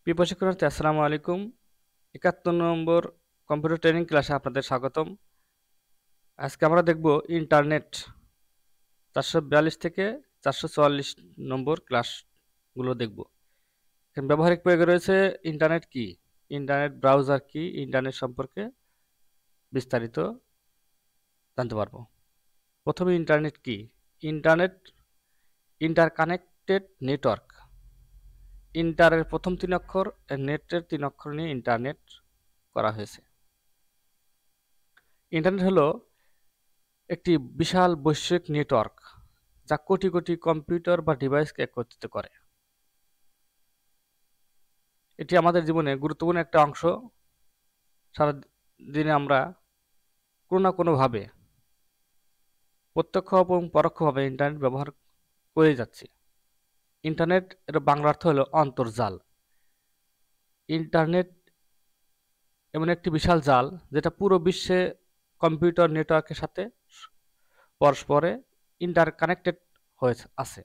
প্রিয় প্রশিক্ষণার্থী, আসসালামু আলাইকুম। ৭১ নম্বর কম্পিউটার ট্রেনিং ক্লাসে আপনাদের স্বাগতম। আজকে আমরা দেখব ইন্টারনেট ৪৪২ থেকে ৪৪৪ নম্বর ক্লাসগুলো দেখব। এখানে ব্যবহারিক প্রয়োগে রয়েছে ইন্টারনেট কি, ইন্টারনেট ব্রাউজার কি, ইন্টারনেট সম্পর্কে বিস্তারিত জানতে পারবো। প্রথমে ইন্টারনেট কি? Internet interconnected network. ইন্টারের প্রথম ৩ অক্ষর, নেটের ৩ অক্ষর নিয়ে ইন্টারনেট করা হয়েছে। ইন্টারনেট হলো একটি বিশাল বৈশ্বিক নেটওয়ার্ক যা কোটি কোটি কম্পিউটার বা ডিভাইসকে একত্রিত করে। এটি আমাদের জীবনে গুরুত্বপূর্ণ একটা অংশ। সারা দিনে আমরা কোনো না কোনোভাবে প্রত্যক্ষ এবং পরোক্ষভাবে ইন্টারনেট ব্যবহার করে যাচ্ছি। ইন্টারনেট এর বাংলা অর্থ হলো অন্তর্জাল। ইন্টারনেট এমন একটি বিশাল জাল যেটা পুরো বিশ্বে কম্পিউটার নেটওয়ার্কের সাথে পরস্পরে ইন্টারকানেক্টেড হয়ে আছে,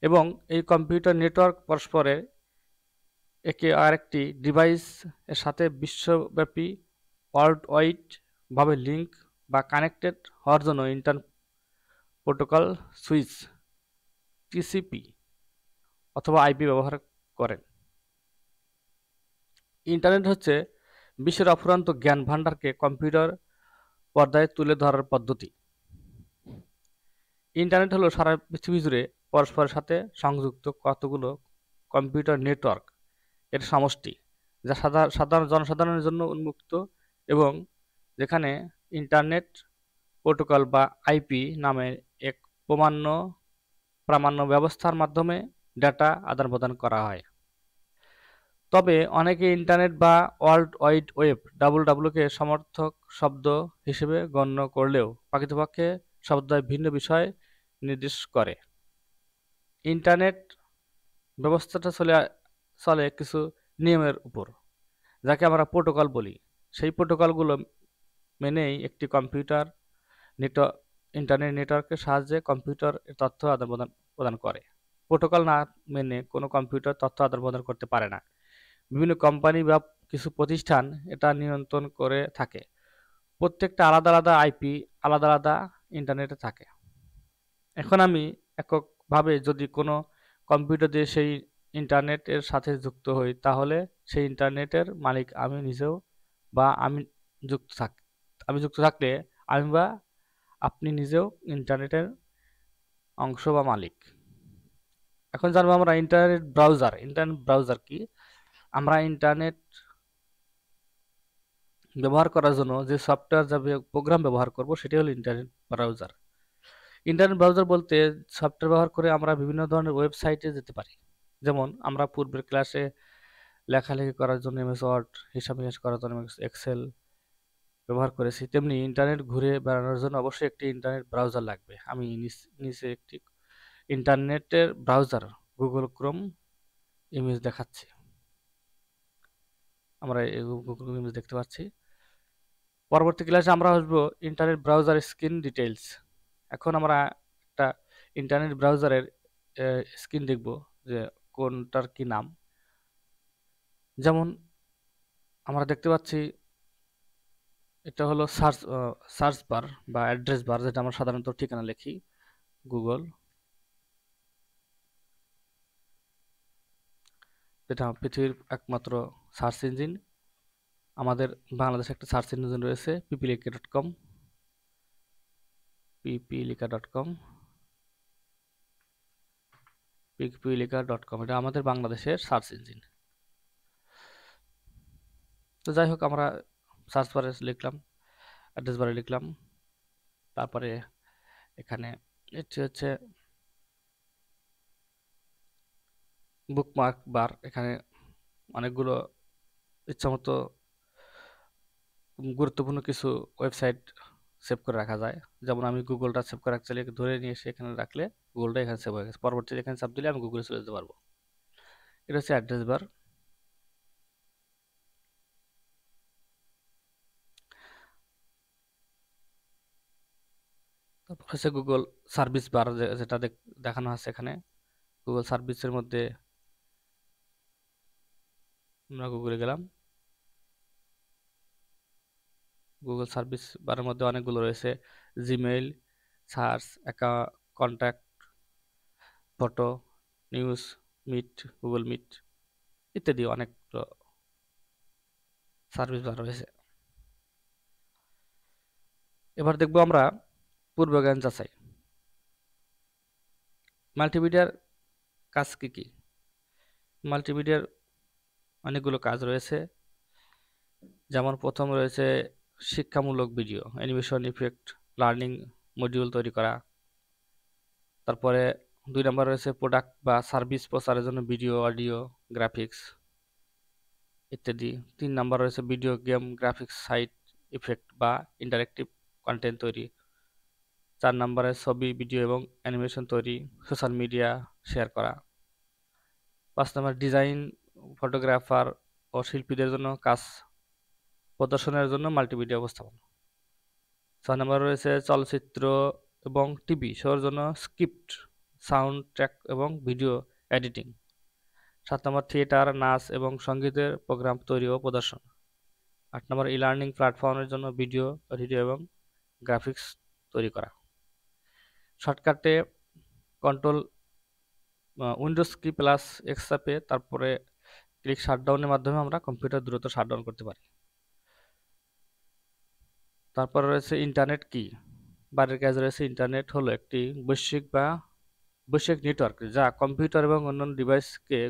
এবং এই কম্পিউটার নেটওয়ার্ক পরস্পরে একে আরেকটি ডিভাইস এর সাথে বিশ্বব্যাপী ওয়ার্ল্ড ওয়াইড ভাবে লিঙ্ক বা কানেক্টেড হওয়ার জন্য ইন্টারনেট প্রোটোকল সুইচ, টিসিপি অথবা আইপি ব্যবহার করেন। ইন্টারনেট হচ্ছে বিশ্বের অফুরন্ত জ্ঞান ভাণ্ডারকে কম্পিউটার পর্দায় তুলে ধরার পদ্ধতি। ইন্টারনেট হলো সারা পৃথিবী জুড়ে পরস্পরের সাথে সংযুক্ত কতগুলো কম্পিউটার নেটওয়ার্ক এর সমষ্টি, যা সাধারণ জনসাধারণের জন্য উন্মুক্ত এবং যেখানে ইন্টারনেট প্রোটোকল বা আইপি নামে এক প্রামাণ্য ব্যবস্থার মাধ্যমে ডেটা আদান-প্রদান করা হয়। তবে অনেকে ইন্টারনেট বা ওয়ার্ল্ড ওয়াইড ওয়েব ডাব্লিউডাব্লিউ কে সমর্থক শব্দ হিসেবে গণ্য করলেও প্রকৃতপক্ষে শব্দদ্বয় ভিন্ন বিষয় নির্দেশ করে। ইন্টারনেট ব্যবস্থাটা চলে কিছু নিয়মের উপর, যাকে আমরা প্রোটোকল বলি। সেই প্রোটোকলগুলো মেনেই একটি কম্পিউটার ইন্টারনেট নেটওয়ার্কের সাহায্যে কম্পিউটার তথ্য প্রদান করে। প্রোটোকল না মেনে কোনো কম্পিউটার তথ্য আদান প্রদান করতে পারে না। বিভিন্ন কোম্পানি বা কিছু প্রতিষ্ঠান এটা নিয়ন্ত্রণ করে থাকে। প্রত্যেকটা আলাদা আলাদা আইপি আলাদা আলাদা ইন্টারনেটে থাকে। এখন আমি এককভাবে যদি কোনো কম্পিউটার দিয়ে সেই ইন্টারনেটের সাথে যুক্ত হই, তাহলে সেই ইন্টারনেটের মালিক আমি নিজেও, বা আমি যুক্ত থাকলে আমি বা আপনি নিজেও ইন্টারনেটের অংশ বা মালিক। এখন জানবো আমরা ইন্টারনেট ব্রাউজার। ইন্টারনেট ব্রাউজার কি? আমরা ইন্টারনেট ব্যবহার করার জন্য যে সফটওয়্যার বা প্রোগ্রাম ব্যবহার করব সেটি হলো ইন্টারনেট ব্রাউজার। ইন্টারনেট ব্রাউজার বলতে সফটওয়্যার ব্যবহার করে আমরা বিভিন্ন ধরনের ওয়েবসাইটে যেতে পারি। যেমন আমরা পূর্বের ক্লাসে লেখালেখি করার জন্য এমএস ওয়ার্ড, হিসাব নিকাশ করার জন্য এক্সেল ব্যবহার করেছি, তেমনি ইন্টারনেট ঘুরে বেড়ানোর জন্য অবশ্যই একটি ইন্টারনেট ব্রাউজার লাগবে। আমি নিচে একটি ইন্টারনেটের ব্রাউজার গুগল ক্রোম ইমেজ দেখাচ্ছি। আমরা গুগল ইমেজ দেখতে পাচ্ছি। পরবর্তী ক্লাসে আমরা আসবো ইন্টারনেট ব্রাউজার স্ক্রিন ডিটেইলস। এখন আমরা একটা ইন্টারনেট ব্রাউজারের স্ক্রিন দেখব যে কোনটার কি নাম। যেমন আমরা দেখতে পাচ্ছি এটা হলো সার্চ বার বা অ্যাড্রেস বার, যেটা আমরা সাধারণত ঠিকানা লিখি। গুগল, যেটা পৃথিবীর একমাত্র সার্চ ইঞ্জিন। আমাদের বাংলাদেশে একটা সার্চ ইঞ্জিন রয়েছে, পিপিলিকা.com, পিপিলিকা.com, এটা আমাদের বাংলাদেশের সার্চ ইঞ্জিন। তো যাই হোক, আমরা সার্চ বারে লিখলাম, অ্যাড্রেস বারে লিখলাম, তারপরে এখানে এটি হচ্ছে বুকমার্ক বার। এখানে অনেকগুলো ইচ্ছামতো গুরুত্বপূর্ণ কিছু ওয়েবসাইট সেভ করে রাখা যায়। যেমন আমি গুগলটা সেভ করে রাখতে চাইলে ধরে নিয়ে এসে এখানে রাখলে গুগলটা এখানে সেভ হয়ে গেছে। পরবর্তীতে এখানে চাপ দিলে আমি গুগলে চলে যেতে পারবো। এটা হচ্ছে অ্যাড্রেস বার। তারপর হচ্ছে গুগল সার্ভিস বার, যেটা দেখানো আছে এখানে। গুগল সার্ভিসের মধ্যে আমরা গুগলে গেলাম। গুগল সার্ভিস বারের মধ্যে অনেকগুলো রয়েছে, Gmail, search, contact, photo, news, meet, Google meet ইত্যাদি অনেক সার্ভিস বার রয়েছে। এবার দেখব আমরা পূর্বজ্ঞান যাচাই। মাল্টিমিডিয়ার কাজ কি কি? মাল্টিমিডিয়ার অনেকগুলো কাজ রয়েছে, যেমন প্রথম রয়েছে শিক্ষামূলক video, animation, effect, learning module তৈরি করা। তারপরে 2 নম্বর রয়েছে প্রোডাক্ট বা সার্ভিস প্রচারের জন্য ভিডিও, অডিও, গ্রাফিক্স ইত্যাদি। 3 নম্বর রয়েছে video game, graphics, site effect বা ইন্টারেক্টিভ কন্টেন্ট তৈরি। 4 নম্বরে ছবি, ভিডিও এবং অ্যানিমেশন তৈরি, সোশ্যাল মিডিয়া শেয়ার করা। 5 নম্বর ডিজাইন, ফটোগ্রাফার ও শিল্পীদের জন্য কাজ প্রদর্শনের জন্য মাল্টিমিডিয়া উপস্থাপনা। 6 নম্বর রয়েছে চলচ্চিত্র এবং টিভি শোর জন্য স্ক্রিপ্ট, সাউন্ড ট্র্যাক এবং ভিডিও এডিটিং। 7 নম্বর থিয়েটার, নাচ এবং সঙ্গীতের প্রোগ্রাম তৈরি ও প্রদর্শন। 8 নম্বর ই লার্নিং প্ল্যাটফর্মের জন্য ভিডিও, অডিও এবং গ্রাফিক্স তৈরি করা। শর্টকাটে কন্ট্রোল উইন্ডোজ কি প্লাস এক্স চাপে তারপরে ক্লিক শাটডাউনের মাধ্যমে আমরা কম্পিউটার দ্রুত শাটডাউন করতে পারি। তারপরে রয়েছে ইন্টারনেট কি? বাইরের কাজ রয়েছে ইন্টারনেট হলো একটি বৈশ্বিক নেটওয়ার্ক যা কম্পিউটার এবং অন্যান্য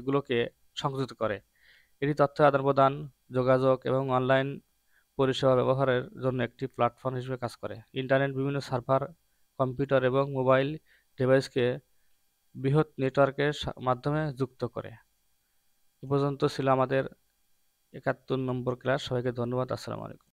গুলোকে সংযুক্ত করে। এটি তথ্য আদান-প্রদান, যোগাযোগ এবং অনলাইন পরিষেবা ব্যবহারের জন্য একটি প্ল্যাটফর্ম হিসেবে কাজ করে। ইন্টারনেট বিভিন্ন সার্ভার, কম্পিউটার এবং মোবাইল ডিভাইসকে বৃহৎ নেটওয়ার্কের মাধ্যমে যুক্ত করে। এ পর্যন্ত ছিল আমাদের 71 নম্বর ক্লাস। সবাইকে ধন্যবাদ। আসসালামু আলাইকুম।